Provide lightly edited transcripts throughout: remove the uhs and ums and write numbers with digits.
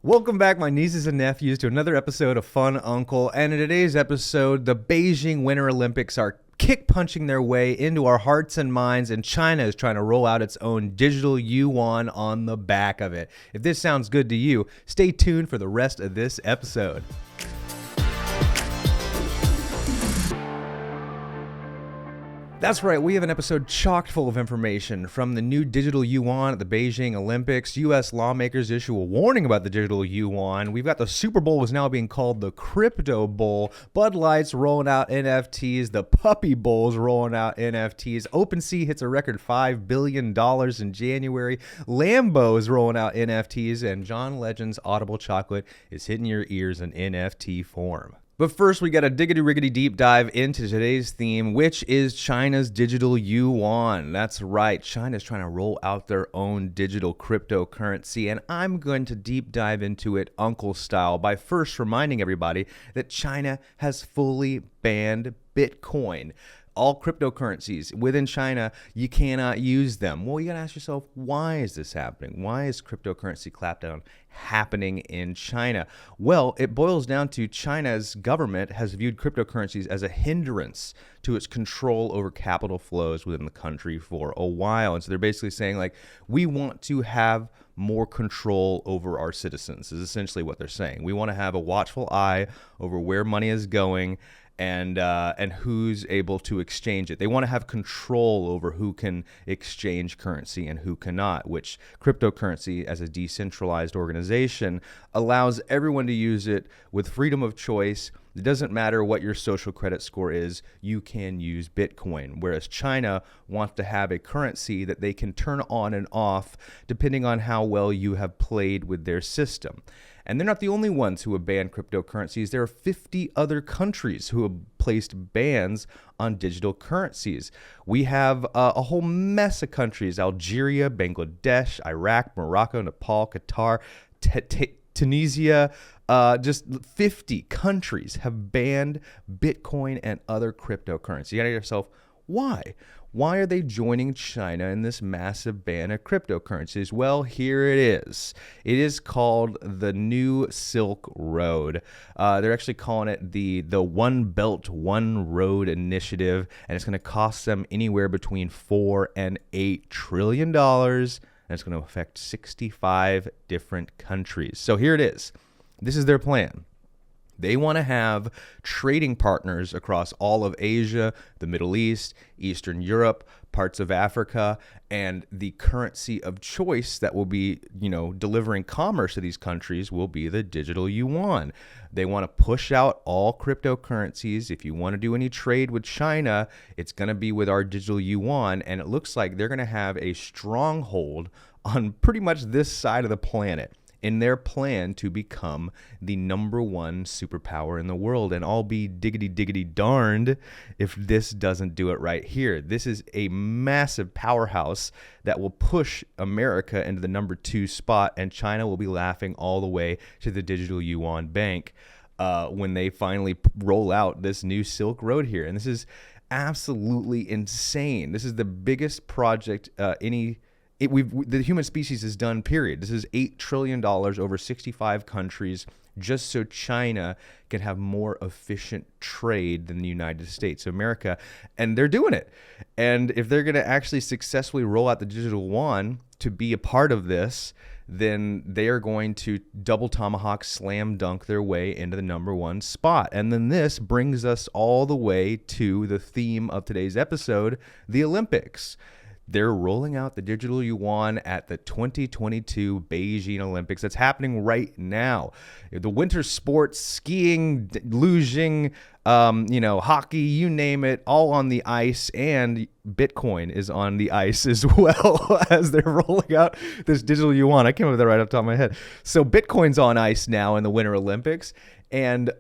Welcome back, my nieces and nephews, to another episode of Fun Uncle. And in today's episode, the Beijing Winter Olympics are kick-punching their way into our hearts and minds, and China is trying to roll out its own digital yuan on the back of it. If this sounds good to you, stay tuned for the rest of this episode. That's right, we have an episode chock full of information from the new digital yuan at the Beijing Olympics. U.S. lawmakers issue a warning about the digital yuan. We've got the SuperBowl is now being called the Crypto Bowl. Bud Light's rolling out NFTs. The Puppy Bowl's rolling out NFTs. OpenSea hits a record $5 billion in January. Lambo is rolling out NFTs. And John Legend's Audible Chocolate is hitting your ears in NFT form. But first, we got a diggity-riggity deep dive into today's theme, which is China's digital yuan. That's right, China's trying to roll out their own digital cryptocurrency, and I'm going to deep dive into it Uncle style by first reminding everybody that China has fully banned Bitcoin. All cryptocurrencies within China, you cannot use them. Well, you gotta ask yourself, why is this happening? Why is cryptocurrency clampdown happening in China? Well, it boils down to China's government has viewed cryptocurrencies as a hindrance to its control over capital flows within the country for a while. And so they're basically saying, like, we want to have more control over our citizens, is essentially what they're saying. We want to have a watchful eye over where money is going and who's able to exchange it. They want to have control over who can exchange currency and who cannot, which cryptocurrency as a decentralized organization allows everyone to use it with freedom of choice. It doesn't matter what your social credit score is, you can use Bitcoin. Whereas China wants to have a currency that they can turn on and off depending on how well you have played with their system. And they're not the only ones who have banned cryptocurrencies. There are 50 other countries who have placed bans on digital currencies. We have a whole mess of countries: Algeria, Bangladesh, Iraq, Morocco, Nepal, Qatar, Tunisia. Just 50 countries have banned Bitcoin and other cryptocurrency. You gotta ask yourself, why? Why are they joining China in this massive ban of cryptocurrencies? Well, here it is. It is called the New Silk Road. They're actually calling it the One Belt, One Road Initiative, and it's going to cost them anywhere between $4 and $8 trillion, and it's going to affect 65 different countries. So here it is. This is their plan. They want to have trading partners across all of Asia, the Middle East, Eastern Europe, parts of Africa, and the currency of choice that will be, delivering commerce to these countries will be the digital yuan. They want to push out all cryptocurrencies. If you want to do any trade with China, it's going to be with our digital yuan, and it looks like they're going to have a stronghold on pretty much this side of the planet in their plan to become the number one superpower in the world. And I'll be diggity darned if this doesn't do it right here. This is a massive powerhouse that will push America into the number 2 spot, and China will be laughing all the way to the digital yuan bank when they finally roll out this new Silk Road here. And this is absolutely insane. This is the biggest project the human species has done, period. This is $8 trillion over 65 countries just so China can have more efficient trade than the United States of America. And they're doing it. And if they're going to actually successfully roll out the digital yuan to be a part of this, then they are going to double tomahawk slam dunk their way into the number 1 spot. And then this brings us all the way to the theme of today's episode, the Olympics. They're rolling out the digital yuan at the 2022 Beijing Olympics. That's happening right now. The winter sports, skiing, luging, hockey, you name it, all on the ice, and Bitcoin is on the ice as well as they're rolling out this digital yuan. I came up with that right off the top of my head. So Bitcoin's on ice now in the Winter Olympics. And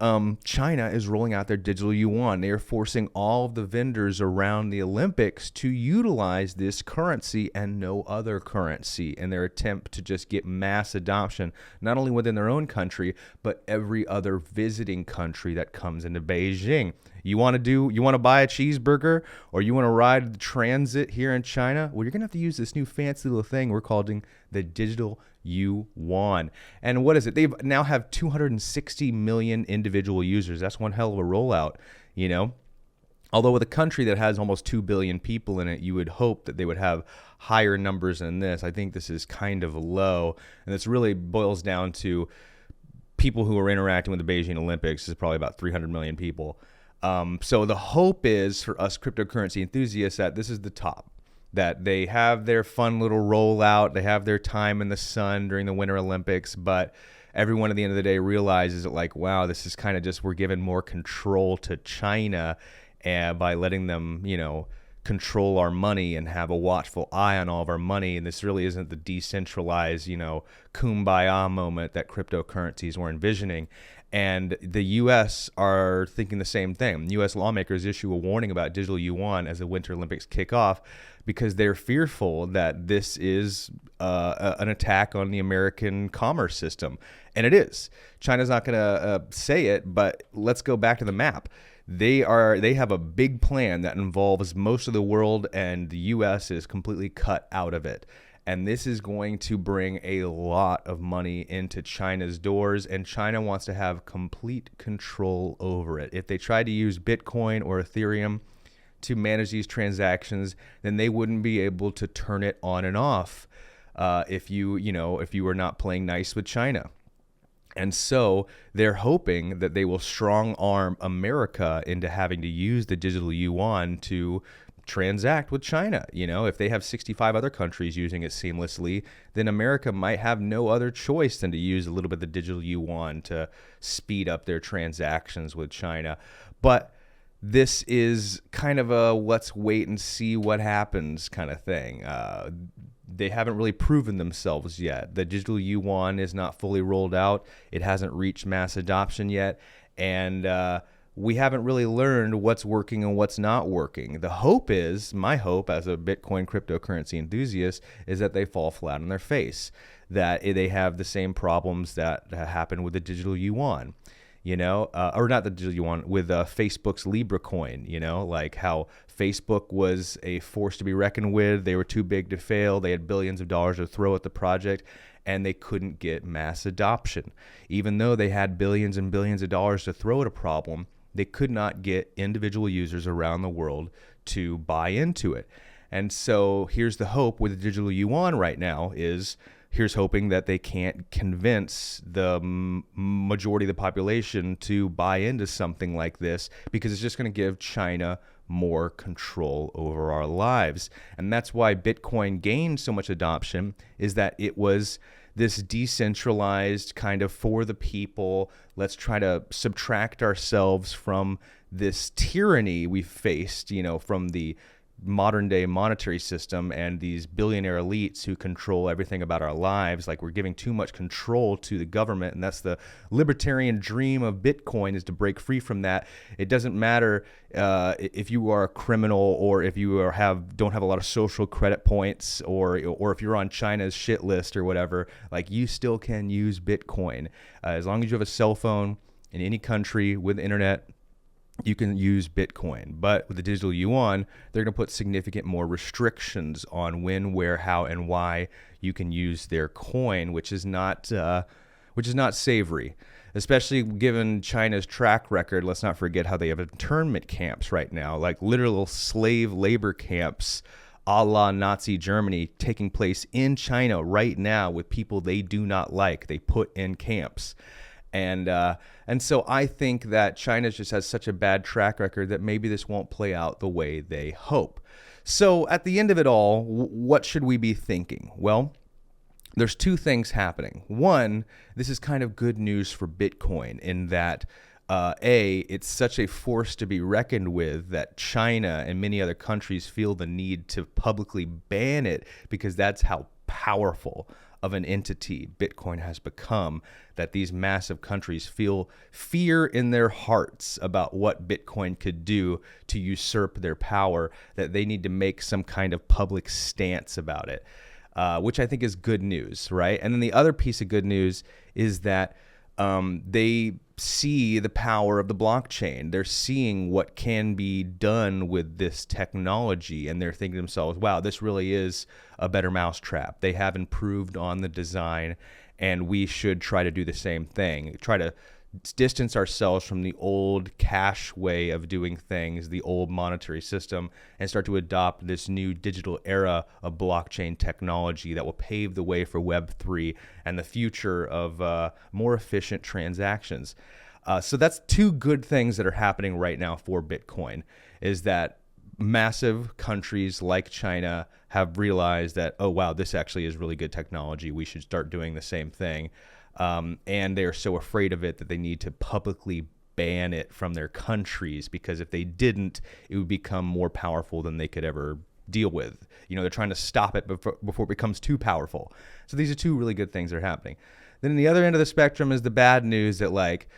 China is rolling out their digital yuan. They are forcing all of the vendors around the Olympics to utilize this currency and no other currency in their attempt to just get mass adoption, not only within their own country, but every other visiting country that comes into Beijing. You want to buy a cheeseburger, or you want to ride the transit here in China? Well, you're going to have to use this new fancy little thing we're calling the digital yuan. And what is it? They now have 260 million individual users. That's one hell of a rollout, you know? Although with a country that has almost 2 billion people in it, you would hope that they would have higher numbers than this. I think this is kind of low. And this really boils down to people who are interacting with the Beijing Olympics. This is probably about 300 million people. So the hope is for us cryptocurrency enthusiasts that this is the top, that they have their fun little rollout. They have their time in the sun during the Winter Olympics, but everyone at the end of the day realizes that, like, wow, this is kind of just, we're giving more control to China and by letting them, you know, control our money and have a watchful eye on all of our money. And this really isn't the decentralized, you know, kumbaya moment that cryptocurrencies were envisioning. And the U.S. are thinking the same thing. U.S. lawmakers issue a warning about digital yuan as the Winter Olympics kick off because they're fearful that this is an attack on the American commerce system. And it is. China's not going to say it, but let's go back to the map. They have a big plan that involves most of the world, and the U.S. is completely cut out of it. And this is going to bring a lot of money into China's doors, and China wants to have complete control over it. If they tried to use Bitcoin or Ethereum to manage these transactions, then they wouldn't be able to turn it on and off if you were not playing nice with China. And so they're hoping that they will strong arm America into having to use the digital yuan to transact with China. You know, if they have 65 other countries using it seamlessly, then America might have no other choice than to use a little bit of the digital yuan to speed up their transactions with China. But this is kind of a let's wait and see what happens kind of thing. They haven't really proven themselves yet. The digital yuan is not fully rolled out. It hasn't reached mass adoption yet. And we haven't really learned what's working and what's not working. The hope is, my hope as a Bitcoin cryptocurrency enthusiast, is that they fall flat on their face, that they have the same problems that happened with the digital yuan. You know, or not the digital yuan, with Facebook's Libra coin, you know, like how Facebook was a force to be reckoned with. They were too big to fail. They had billions of dollars to throw at the project, and they couldn't get mass adoption. Even though they had billions and billions of dollars to throw at a problem, they could not get individual users around the world to buy into it. And so here's the hope with the digital yuan right now is, here's hoping that they can't convince the majority of the population to buy into something like this, because it's just going to give China more control over our lives. And that's why Bitcoin gained so much adoption, is that it was this decentralized kind of for the people. Let's try to subtract ourselves from this tyranny we faced, you know, from the modern day monetary system and these billionaire elites who control everything about our lives. Like, we're giving too much control to the government, and that's the libertarian dream of Bitcoin, is to break free from that. It doesn't matter if you are a criminal, or if you don't have a lot of social credit points, or if you're on China's shit list or whatever. Like, you still can use Bitcoin as long as you have a cell phone in any country with the internet. You can use Bitcoin. But with the digital yuan, they're going to put significant more restrictions on when, where, how, and why you can use their coin, which is not savory, especially given China's track record. Let's not forget how they have internment camps right now, like literal slave labor camps a la Nazi Germany, taking place in China right now with people they do not like. They put in camps. And so I think that China just has such a bad track record that maybe this won't play out the way they hope. So at the end of it all, what should we be thinking? Well, there's two things happening. One, this is kind of good news for Bitcoin in that, it's such a force to be reckoned with that China and many other countries feel the need to publicly ban it, because that's how powerful of an entity Bitcoin has become, that these massive countries feel fear in their hearts about what Bitcoin could do to usurp their power, that they need to make some kind of public stance about it, which I think is good news, right? And then the other piece of good news is that they see the power of the blockchain. They're seeing what can be done with this technology, and they're thinking to themselves, wow, this really is a better mousetrap. They have improved on the design, and we should try to do the same thing. Try to distance ourselves from the old cash way of doing things, the old monetary system, and start to adopt this new digital era of blockchain technology that will pave the way for Web3 and the future of more efficient transactions. So that's two good things that are happening right now for Bitcoin, is that massive countries like China have realized that, oh, wow, this actually is really good technology. We should start doing the same thing. And they are so afraid of it that they need to publicly ban it from their countries, because if they didn't, it would become more powerful than they could ever deal with. They're trying to stop it before it becomes too powerful. So these are two really good things that are happening. Then the other end of the spectrum is the bad news that, like,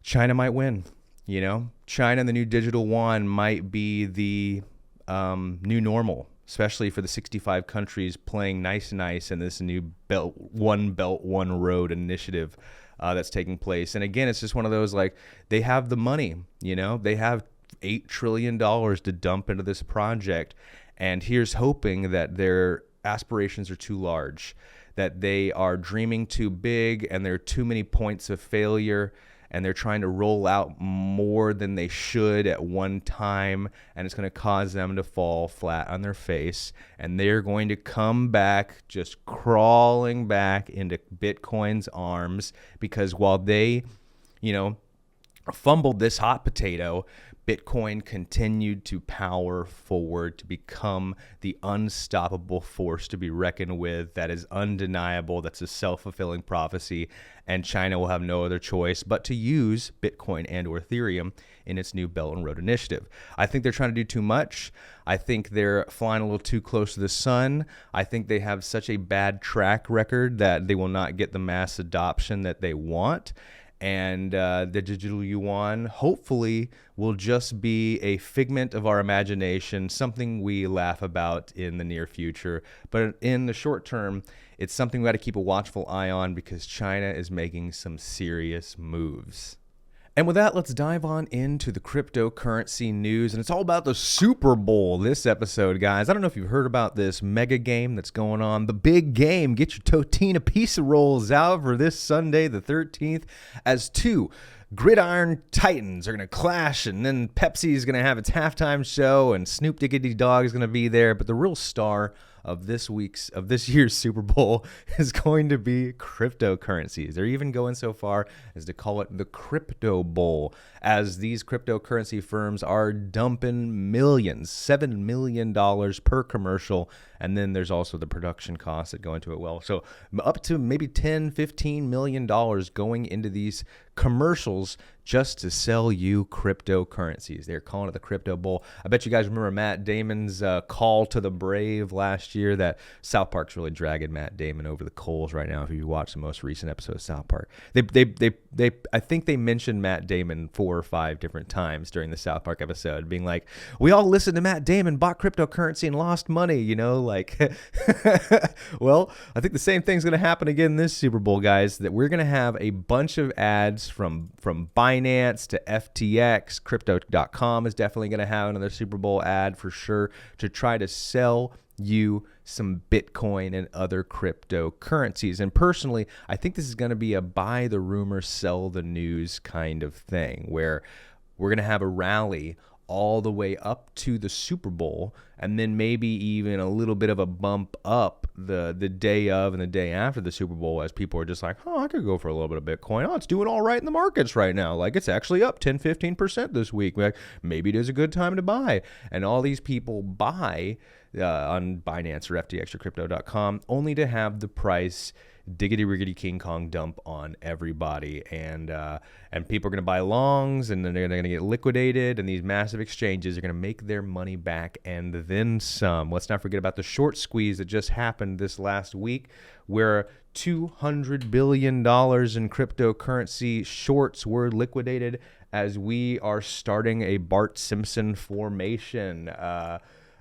China might win. China and the new digital yuan might be the new normal, especially for the 65 countries playing nice in this new One Belt, One Road initiative that's taking place. And again, it's just one of those, like, they have the money, they have $8 trillion to dump into this project. And here's hoping that their aspirations are too large, that they are dreaming too big, and there are too many points of failure, and they're trying to roll out more than they should at one time, and it's going to cause them to fall flat on their face, and they're going to come back, just crawling back into Bitcoin's arms, because while they, fumbled this hot potato, Bitcoin continued to power forward to become the unstoppable force to be reckoned with. That is undeniable. That's a self-fulfilling prophecy, and China will have no other choice but to use Bitcoin and or Ethereum in its new Belt and Road initiative. I think they're trying to do too much. I think they're flying a little too close to the sun. I think they have such a bad track record that they will not get the mass adoption that they want. And the digital yuan hopefully will just be a figment of our imagination, something we laugh about in the near future. But in the short term, it's something we got to keep a watchful eye on, because China is making some serious moves. And with that, let's dive on into the cryptocurrency news. And it's all about the Super Bowl this episode, guys. I don't know if you've heard about this mega game that's going on. The big game. Get your Totina pizza rolls out for this Sunday, the 13th, as two gridiron titans are going to clash, and then Pepsi is going to have its halftime show, and Snoop Diggity Dogg is going to be there. But the real star of this year's Super Bowl is going to be cryptocurrencies. They're even going so far as to call it the Crypto Bowl, as these cryptocurrency firms are dumping millions, $7 million per commercial, and then there's also the production costs that go into it. Well, so up to maybe $10-15 million going into these commercials just to sell you cryptocurrencies. They're calling it the Crypto Bowl. I bet you guys remember Matt Damon's call to the brave last year. That South Park's really dragging Matt Damon over the coals right now. If you watch the most recent episode of South Park, I think they mentioned Matt Damon 4 or 5 different times during the South Park episode, being like, "We all listened to Matt Damon, bought cryptocurrency, and lost money." Like, well, I think the same thing's going to happen again this Super Bowl, guys. That we're going to have a bunch of ads from Binance to FTX. Crypto.com is definitely going to have another Super Bowl ad for sure to try to sell you some Bitcoin and other cryptocurrencies. And personally, I think this is going to be a buy the rumor, sell the news kind of thing, where we're going to have a rally all the way up to the Super Bowl, and then maybe even a little bit of a bump up the day of and the day after the Super Bowl, as people are just like, oh, I could go for a little bit of Bitcoin. Oh, it's doing all right in the markets right now. Like, it's actually up 10-15% this week. Like, maybe it is a good time to buy. And all these people buy on Binance or FTX or Crypto.com only to have the price diggity riggity King Kong dump on everybody, and people are going to buy longs, and then they're going to get liquidated, and these massive exchanges are going to make their money back and then some. Let's not forget about the short squeeze that just happened this last week, where $200 billion in cryptocurrency shorts were liquidated, as we are starting a Bart Simpson formation.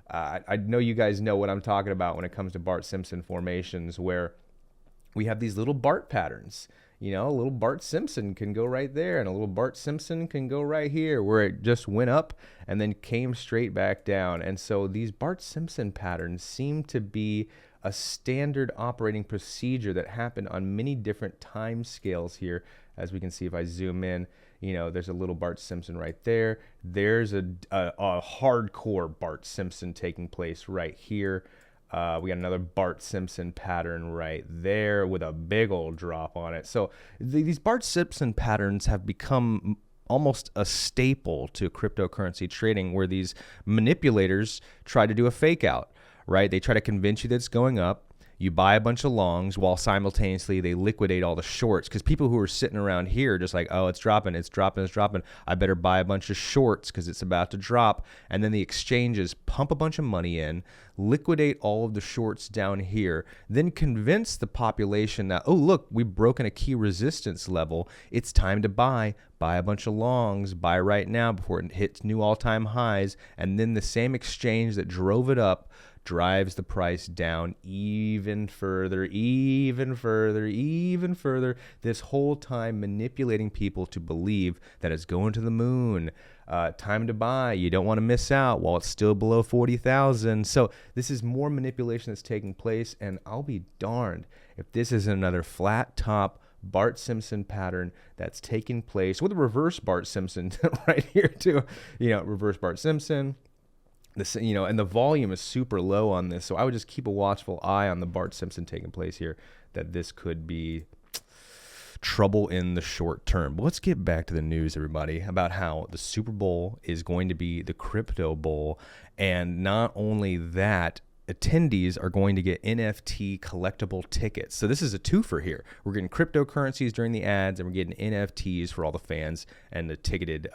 I know you guys know what I'm talking about when it comes to Bart Simpson formations, where we have these little Bart patterns. a little Bart Simpson can go right there, and a little Bart Simpson can go right here, where it just went up and then came straight back down. And so these Bart Simpson patterns seem to be a standard operating procedure that happened on many different time scales here. As we can see, if I zoom in, there's a little Bart Simpson right there. There's a hardcore Bart Simpson taking place right here. We got another Bart Simpson pattern right there with a big old drop on it. So these Bart Simpson patterns have become almost a staple to cryptocurrency trading, where these manipulators try to do a fake out, right? They try to convince you that it's going up. You buy a bunch of longs while simultaneously they liquidate all the shorts, because people who are sitting around here just like, oh, it's dropping. I better buy a bunch of shorts because it's about to drop. And then the exchanges pump a bunch of money in, liquidate all of the shorts down here, then convince the population that, oh, look, we've broken a key resistance level. It's time to buy a bunch of longs, buy right now before it hits new all-time highs. And then the same exchange that drove it up drives the price down even further, this whole time manipulating people to believe that it's going to the moon. Time to buy. You don't want to miss out while it's still below 40,000. So this is more manipulation that's taking place, and I'll be darned if this isn't another flat top Bart Simpson pattern that's taking place with a reverse Bart Simpson right here too. Reverse Bart Simpson. This, and the volume is super low on this, so I would just keep a watchful eye on the Bart Simpson taking place here, that this could be trouble in the short term. But let's get back to the news, everybody, about how the Super Bowl is going to be the crypto bowl. And not only that, attendees are going to get NFT collectible tickets. So this is a twofer here. We're getting cryptocurrencies during the ads, and we're getting NFTs for all the fans and the ticketed,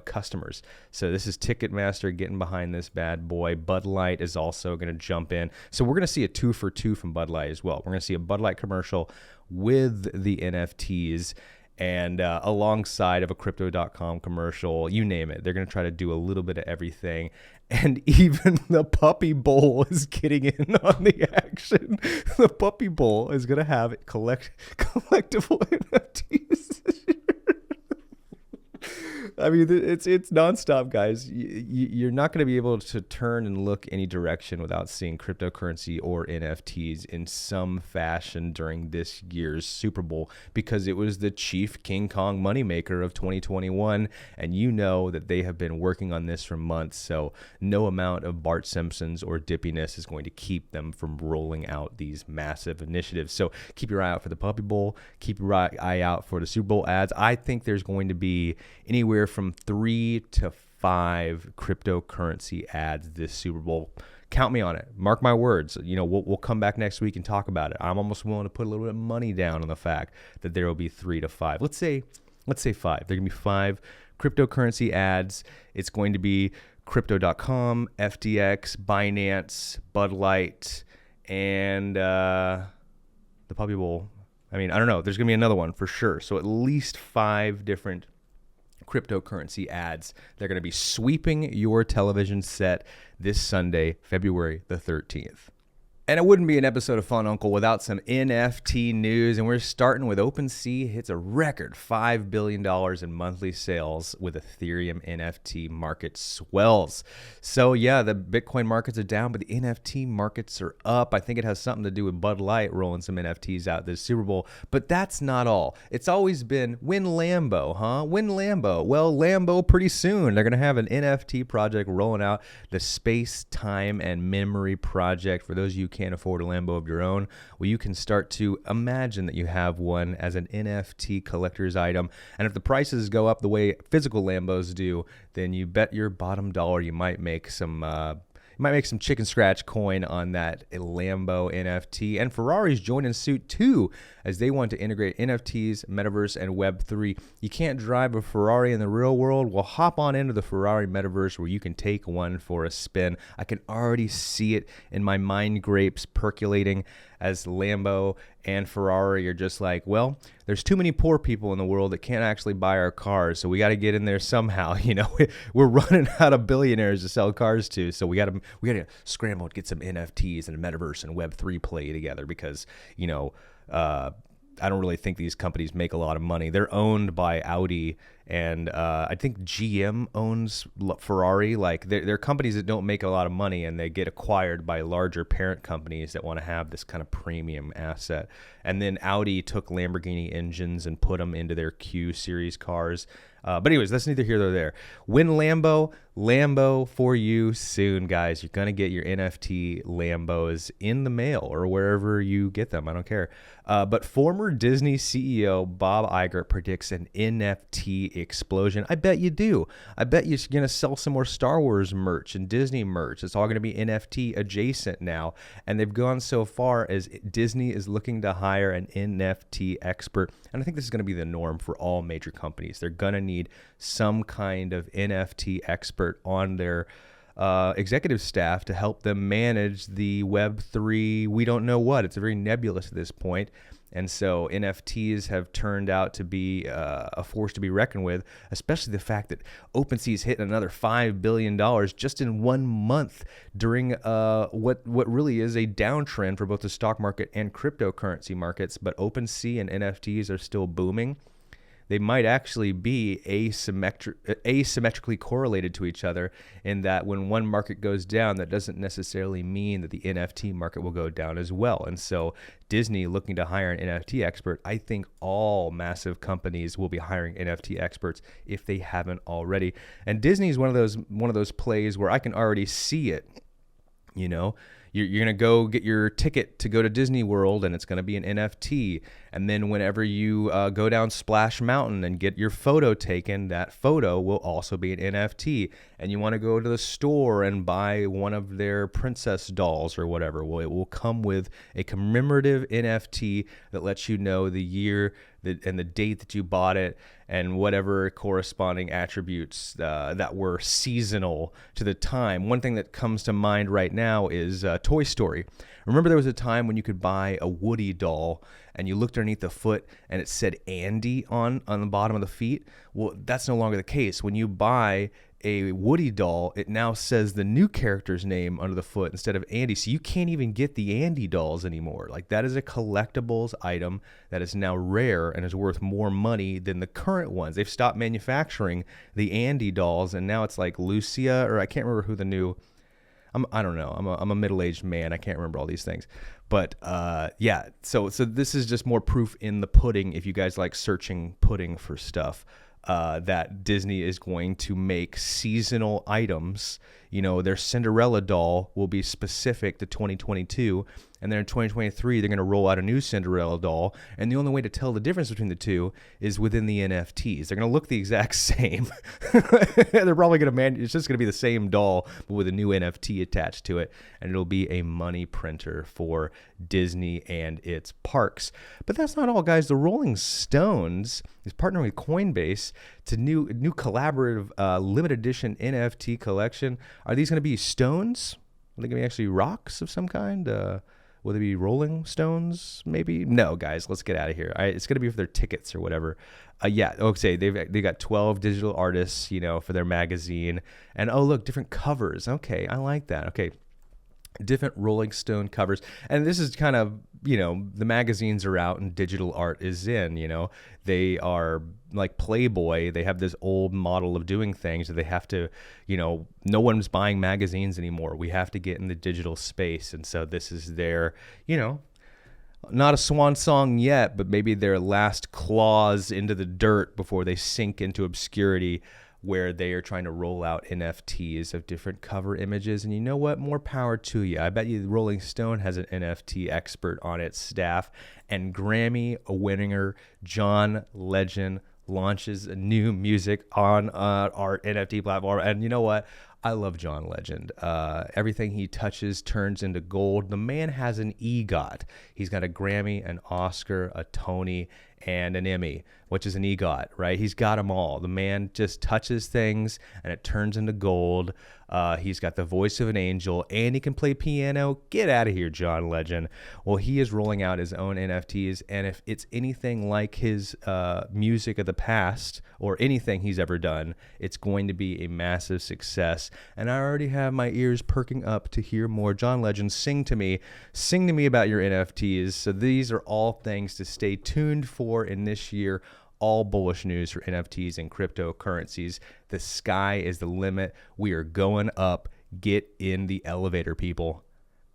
customers. So this is Ticketmaster getting behind this bad boy. Bud Light is also going to jump in. So we're going to see a 2 for 2 from Bud Light as well. We're going to see a Bud Light commercial with the NFTs, and alongside of a Crypto.com commercial, you name it. They're going to try to do a little bit of everything. And even the Puppy Bowl is getting in on the action. The Puppy Bowl is going to have collectible NFTs this year. I mean, it's nonstop, guys. You're not going to be able to turn and look any direction without seeing cryptocurrency or NFTs in some fashion during this year's Super Bowl, because it was the chief King Kong moneymaker of 2021, and you know that they have been working on this for months, so no amount of Bart Simpsons or dippiness is going to keep them from rolling out these massive initiatives. So keep your eye out for the Puppy Bowl. Keep your eye out for the Super Bowl ads. I think there's going to be anywhere from 3 to 5 cryptocurrency ads this Super Bowl. Count me on it. Mark my words. We'll come back next week and talk about it. I'm almost willing to put a little bit of money down on the fact that there will be 3 to 5. Let's say 5. There are going to be 5 cryptocurrency ads. It's going to be Crypto.com, FTX, Binance, Bud Light, and the Puppy Bowl. I mean, I don't know. There's going to be another one for sure. So at least 5 different cryptocurrency ads. They're going to be sweeping your television set this Sunday, February the 13th. And it wouldn't be an episode of Fun Uncle without some NFT news, and we're starting with OpenSea hits a record $5 billion in monthly sales with Ethereum NFT market swells. So yeah, the Bitcoin markets are down, but the NFT markets are up. I think it has something to do with Bud Light rolling some NFTs out this Super Bowl, but that's not all. It's always been, when Lambo, huh? When Lambo? Well, Lambo pretty soon. They're going to have an NFT project rolling out, the Space, Time, and Memory Project. For those of you who can't afford a Lambo of your own, well, you can start to imagine that you have one as an NFT collector's item. And if the prices go up the way physical Lambos do, then you bet your bottom dollar you might make some chicken scratch coin on that Lambo NFT. And Ferrari's joining suit too, as they want to integrate NFTs, Metaverse, and Web3. You can't drive a Ferrari in the real world? Well, hop on into the Ferrari Metaverse where you can take one for a spin. I can already see it in my mind grapes percolating as Lambo and Ferrari are just like, well, there's too many poor people in the world that can't actually buy our cars, so we got to get in there somehow. We're running out of billionaires to sell cars to, so we got to scramble to get some NFTs and a Metaverse and Web3 play together, because I don't really think these companies make a lot of money. They're owned by Audi, and I think GM owns Ferrari. Like they're companies that don't make a lot of money, and they get acquired by larger parent companies that want to have this kind of premium asset. And then Audi took Lamborghini engines and put them into their Q series cars. But anyways, that's neither here nor there. Win Lambo for you soon, guys. You're going to get your NFT Lambos in the mail or wherever you get them. I don't care. But former Disney CEO Bob Iger predicts an NFT explosion. I bet you do. I bet you're going to sell some more Star Wars merch and Disney merch. It's all going to be NFT adjacent now. And they've gone so far as Disney is looking to hire an NFT expert. And I think this is going to be the norm for all major companies. They're going to need some kind of NFT expert on their executive staff to help them manage the Web3. We don't know what. It's very nebulous at this point. And so NFTs have turned out to be a force to be reckoned with, especially the fact that OpenSea is hitting another $5 billion just in 1 month during what really is a downtrend for both the stock market and cryptocurrency markets. But OpenSea and NFTs are still booming. They might actually be asymmetrically correlated to each other in that when one market goes down, that doesn't necessarily mean that the NFT market will go down as well. And so Disney looking to hire an NFT expert, I think all massive companies will be hiring NFT experts if they haven't already. And Disney is one of those plays where I can already see it, you know. You're going to go get your ticket to go to Disney World, and it's going to be an NFT. And then whenever you go down Splash Mountain and get your photo taken, that photo will also be an NFT. And you want to go to the store and buy one of their princess dolls or whatever. Well, it will come with a commemorative NFT that lets you know the year and the date that you bought it and whatever corresponding attributes that were seasonal to the time. One thing that comes to mind right now is Toy Story. Remember there was a time when you could buy a Woody doll and you looked underneath the foot and it said Andy on the bottom of the feet? Well, that's no longer the case. When you buy a Woody doll, it now says the new character's name under the foot instead of Andy. So you can't even get the Andy dolls anymore. Like, that is a collectibles item that is now rare and is worth more money than the current ones. They've stopped manufacturing the Andy dolls, and now it's like Lucia, or I can't remember who the new... I don't know. I'm a middle-aged man. I can't remember all these things. But yeah, so this is just more proof in the pudding, if you guys like searching pudding for stuff, that Disney is going to make seasonal items. You know, their Cinderella doll will be specific to 2022. And then in 2023, they're going to roll out a new Cinderella doll. And the only way to tell the difference between the two is within the NFTs. They're going to look the exact same. They're probably going to it's just going to be the same doll, but with a new NFT attached to it. And it'll be a money printer for Disney and its parks. But that's not all, guys. The Rolling Stones is partnering with Coinbase to new collaborative limited edition NFT collection. Are these going to be stones? Are they going to be actually rocks of some kind? Will they be Rolling Stones, maybe? No, guys, let's get out of here. It's going to be for their tickets or whatever. Yeah, okay, they got 12 digital artists, you know, for their magazine. And, oh, look, different covers. Okay, I like that. Okay, different Rolling Stone covers. And this is kind of, you know, the magazines are out and digital art is in, you know. They are like Playboy. They have this old model of doing things that they have to, you know, no one's buying magazines anymore. We have to get in the digital space. And so this is their, you know, not a swan song yet, but maybe their last claws into the dirt before they sink into obscurity, where they are trying to roll out NFTs of different cover images. And you know what? More power to you. I bet you Rolling Stone has an NFT expert on its staff. And Grammy winner John Legend launches new music on our NFT platform. And you know what? I love John Legend. Everything he touches turns into gold. The man has an EGOT. He's got a Grammy, an Oscar, a Tony, and an Emmy, which is an EGOT, right? He's got them all. The man just touches things and it turns into gold. He's got the voice of an angel and he can play piano. Get out of here, John Legend. Well, he is rolling out his own NFTs, and if it's anything like his music of the past or anything he's ever done, it's going to be a massive success. And I already have my ears perking up to hear more. John Legend, sing to me about your NFTs. So these are all things to stay tuned for in this year. All bullish news for NFTs and cryptocurrencies. The sky is the limit. We are going up. Get in the elevator, people.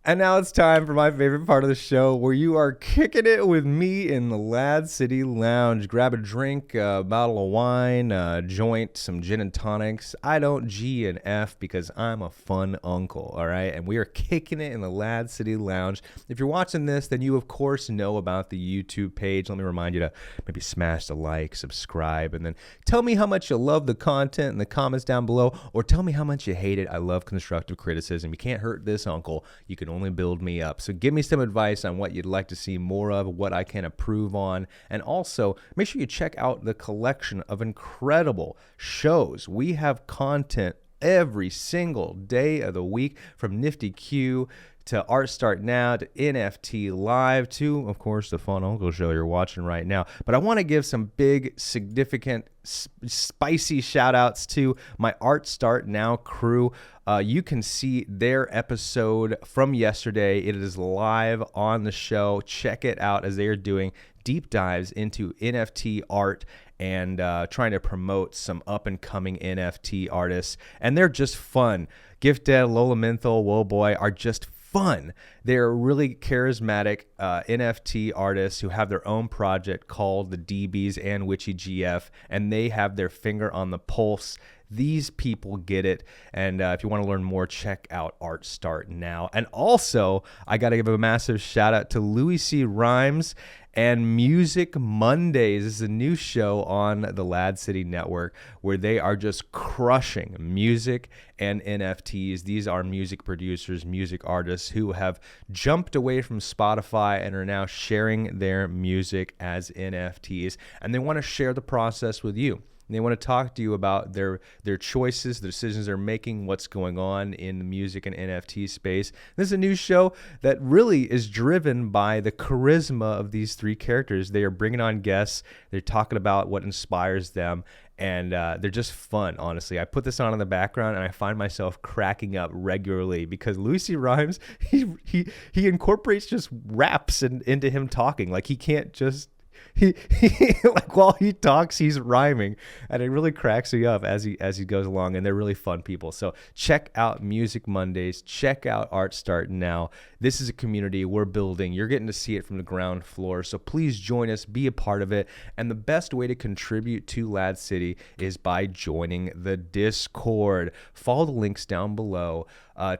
And now it's time for my favorite part of the show, where you are kicking it with me in the LADZ City Lounge. Grab a drink, a bottle of wine, a joint, some gin and tonics. I don't G and F because I'm a fun uncle, all right? And we are kicking it in the LADZ City Lounge. If you're watching this, then you, of course, know about the YouTube page. Let me remind you to maybe smash the like, subscribe, and then tell me how much you love the content in the comments down below, or tell me how much you hate it. I love constructive criticism. You can't hurt this uncle. You can only build me up. So give me some advice on what you'd like to see more of, what I can improve on, and also make sure you check out the collection of incredible shows. We have content every single day of the week, from Nifty Q to Art Start Now to NFT Live to, of course, the Fun Uncle Show you're watching right now. But I want to give some big, significant, spicy shout outs to my Art Start Now crew. You can see their episode from yesterday. It is live on the show. Check it out as they are doing deep dives into NFT art and trying to promote some up-and-coming NFT artists. And they're just fun. Gift Dead, Lola Menthol, Whoa are just fun. They're really charismatic NFT artists who have their own project called the DBs and Witchy GF, and they have their finger on the pulse. These people get it. And if you want to learn more, check out Art Start Now. And also, I got to give a massive shout out to Louis C. Rhymes and Music Mondays. This is a new show on the LADZ City Network where they are just crushing music and NFTs. These are music producers, music artists who have jumped away from Spotify and are now sharing their music as NFTs. And they want to share the process with you. They want to talk to you about their choices, the decisions they're making, what's going on in the music and NFT space. This is a new show that really is driven by the charisma of these three characters. They are bringing on guests. They're talking about what inspires them. And they're just fun, honestly. I put this on in the background, and I find myself cracking up regularly because Lucy Rhymes, he incorporates just raps into him talking. Like, he can't just... He like while he talks, he's rhyming, and it really cracks me up as he goes along. And they're really fun people. So check out Music Mondays. Check out Art Start Now. This is a community we're building. You're getting to see it from the ground floor. So please join us, be a part of it. And the best way to contribute to LADZ City is by joining the Discord. Follow the links down below.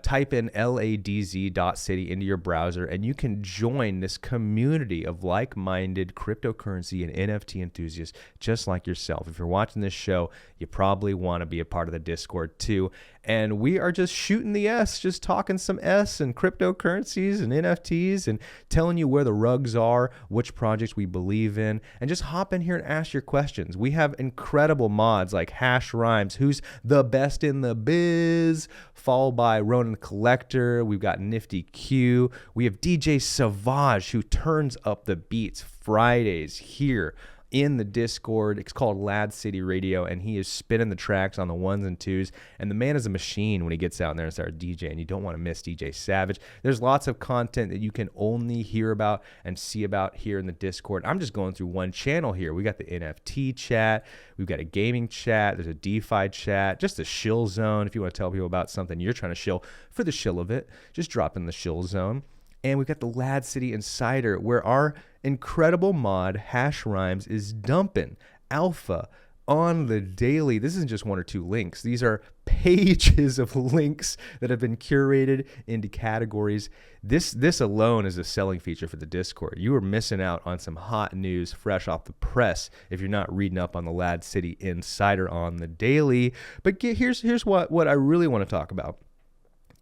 Type in LADZ.city into your browser, and you can join this community of like-minded cryptocurrency and NFT enthusiasts just like yourself. If you're watching this show, you probably want to be a part of the Discord too. And we are just shooting the S, just talking some S and cryptocurrencies and NFTs and telling you where the rugs are, which projects we believe in, and just hop in here and ask your questions. We have incredible mods like Hash Rhymes, who's the best in the biz, followed by Ronan Collector. We've got Nifty Q. We have DJ Savage, who turns up the beats Fridays here in the Discord. It's called LADZ City Radio, and he is spinning the tracks on the ones and twos. And the man is a machine when he gets out there and starts DJing. You don't want to miss DJ Savage. There's lots of content that you can only hear about and see about here in the Discord. I'm just going through one channel here. We got the NFT chat. We've got a gaming chat. There's a DeFi chat. Just a shill zone. If you want to tell people about something you're trying to shill for the shill of it, just drop in the shill zone. And we've got the LADZ City Insider, where our incredible mod, Hash Rhymes, is dumping alpha on the daily. This isn't just one or two links. These are pages of links that have been curated into categories. This alone is a selling feature for the Discord. You are missing out on some hot news fresh off the press if you're not reading up on the LADZ City Insider on the daily. But here's what I really want to talk about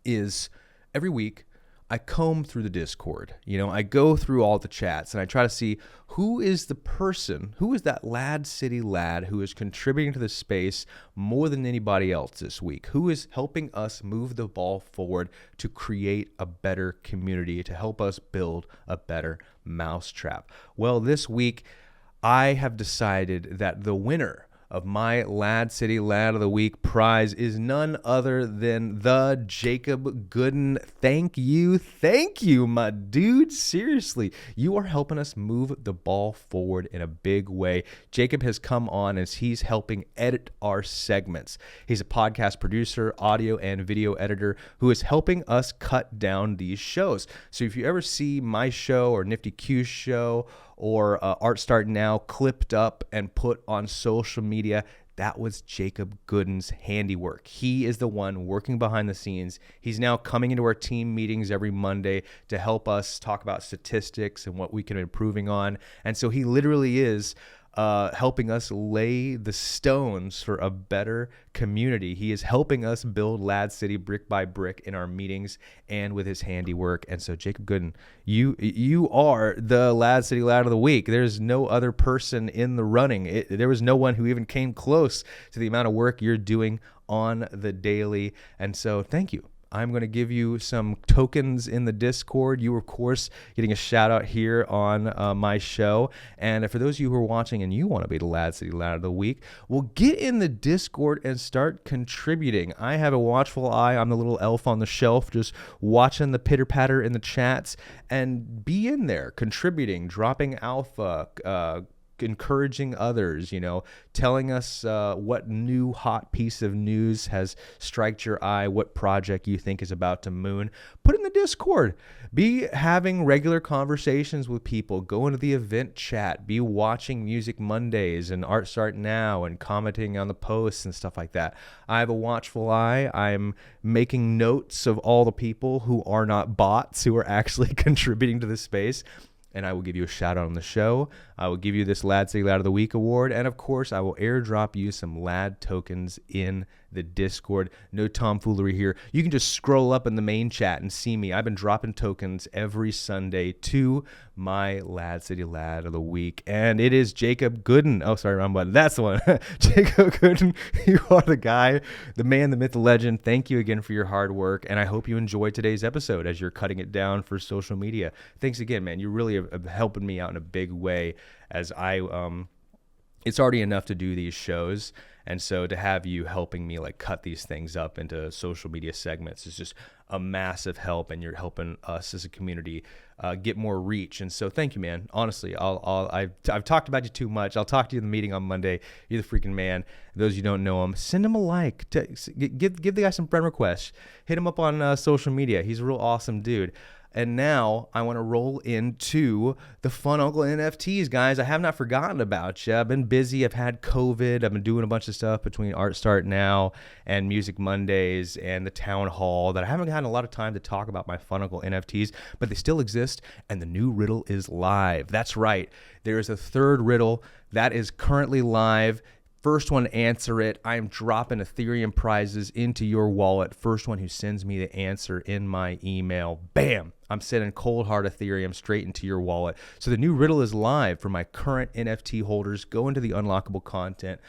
is every week I comb through the Discord. I go through all the chats and I try to see who is the person, who is that LADZ City lad who is contributing to the space more than anybody else this week, who is helping us move the ball forward to create a better community, to help us build a better mousetrap. Well, this week I have decided that the winner of my LADZ City Lad of the Week prize is none other than the Jacob Gooden. Thank you, my dude. Seriously, you are helping us move the ball forward in a big way. Jacob has come on as he's helping edit our segments. He's a podcast producer, audio and video editor who is helping us cut down these shows. So if you ever see my show or Nifty Q's show or Art Start Now clipped up and put on social media, that was Jacob Gooden's handiwork. He is the one working behind the scenes. He's now coming into our team meetings every Monday to help us talk about statistics and what we can be improving on. And so he literally is helping us lay the stones for a better community. He is helping us build LADZ City brick by brick in our meetings and with his handiwork. And so, Jacob Gooden, you are the LADZ City Lad of the Week. There's no other person in the running. There was no one who even came close to the amount of work you're doing on the daily. And so, thank you. I'm going to give you some tokens in the Discord. You, of course, getting a shout out here on my show. And for those of you who are watching and you want to be the LADZ City Lad of the Week, well, get in the Discord and start contributing. I have a watchful eye. I'm the little elf on the shelf just watching the pitter patter in the chats, and be in there contributing, dropping alpha, encouraging others, telling us what new hot piece of news has striked your eye, what project you think is about to moon. Put in the Discord. Be having regular conversations with people. Go into the event chat. Be watching Music Mondays and Art Start Now and commenting on the posts and stuff like that. I have a watchful eye. I'm making notes of all the people who are not bots, who are actually contributing to the space. And I will give you a shout out on the show. I will give you this LADZ City Lad of the Week award. And of course, I will airdrop you some LAD tokens in the Discord. No tomfoolery here. You can just scroll up in the main chat and see me. I've been dropping tokens every Sunday to my LADZ City Lad of the Week. And it is Jacob Gooden. Oh, sorry, wrong button. That's the one. Jacob Gooden, you are the guy, the man, the myth, the legend. Thank you again for your hard work. And I hope you enjoyed today's episode as you're cutting it down for social media. Thanks again, man. You really have helping me out in a big way, as it's already enough to do these shows. And so to have you helping me cut these things up into social media segments is just a massive help, and you're helping us as a community get more reach. And so thank you, man. Honestly, I've talked about you too much. I'll talk to you in the meeting on Monday. You're the freaking man. Those of you who don't know him, send him a like. Give the guy some friend requests. Hit him up on social media. He's a real awesome dude. And now I want to roll into the fun Uncle NFTs, guys. I have not forgotten about you. I've been busy. I've had COVID. I've been doing a bunch of stuff between Art Start Now and Music Mondays and the Town Hall that I haven't had a lot of time to talk about my fun Uncle NFTs, but they still exist, and the new riddle is live. That's right. There is a third riddle that is currently live. First one to answer it, I am dropping Ethereum prizes into your wallet. First one who sends me the answer in my email, bam, I'm sending cold hard Ethereum straight into your wallet. So the new riddle is live for my current NFT holders. Go into the unlockable content.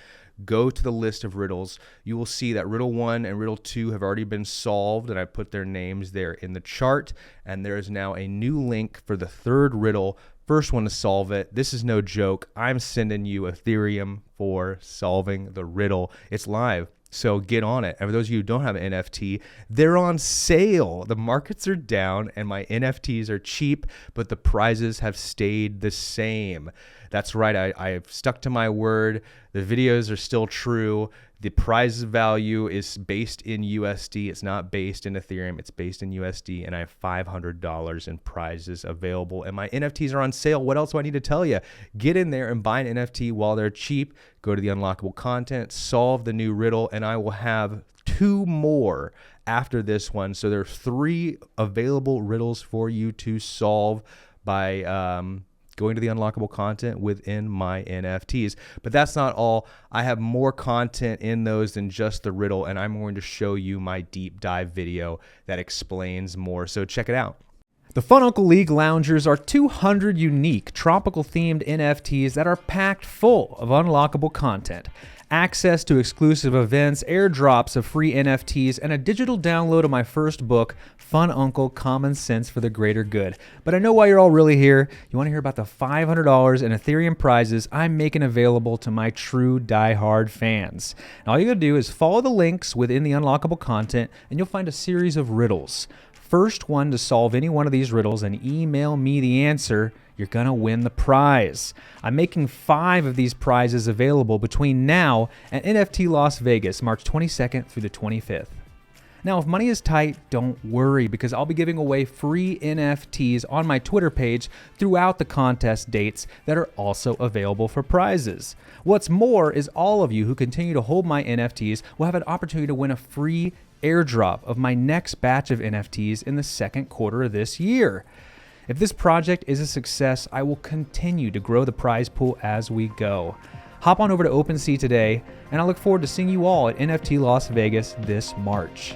Go to the list of riddles. You will see that riddle 1 and riddle 2 have already been solved, and I put their names there in the chart. And there is now a new link for the third riddle. First one to solve it. This is no joke. I'm sending you Ethereum for solving the riddle. It's live, so get on it. And for those of you who don't have an NFT, they're on sale. The markets are down and my NFTs are cheap, but the prizes have stayed the same. That's right. I've stuck to my word. The videos are still true. The prize value is based in USD. It's not based in Ethereum. It's based in USD, and I have $500 in prizes available, and my NFTs are on sale. What else do I need to tell you? Get in there and buy an NFT while they're cheap. Go to the unlockable content, solve the new riddle, and I will have 2 more after this one. So there are 3 available riddles for you to solve by going to the unlockable content within my NFTs. But that's not all. I have more content in those than just the riddle, and I'm going to show you my deep dive video that explains more. So check it out. The Fun Uncle League Loungers are 200 unique tropical-themed NFTs that are packed full of unlockable content, access to exclusive events, airdrops of free NFTs, and a digital download of my first book, Fun Uncle: Common Sense for the Greater Good. But I know why you're all really here. You want to hear about the $500 in Ethereum prizes I'm making available to my true diehard fans. And all you gotta do is follow the links within the unlockable content, and you'll find a series of riddles. First one to solve any one of these riddles and email me the answer, you're gonna win the prize. I'm making 5 of these prizes available between now and NFT Las Vegas, March 22nd through the 25th. Now, if money is tight, don't worry, because I'll be giving away free NFTs on my Twitter page throughout the contest dates that are also available for prizes. What's more is all of you who continue to hold my NFTs will have an opportunity to win a free airdrop of my next batch of NFTs in the second quarter of this year. If this project is a success, I will continue to grow the prize pool as we go. Hop on over to OpenSea today, and I look forward to seeing you all at NFT Las Vegas this March.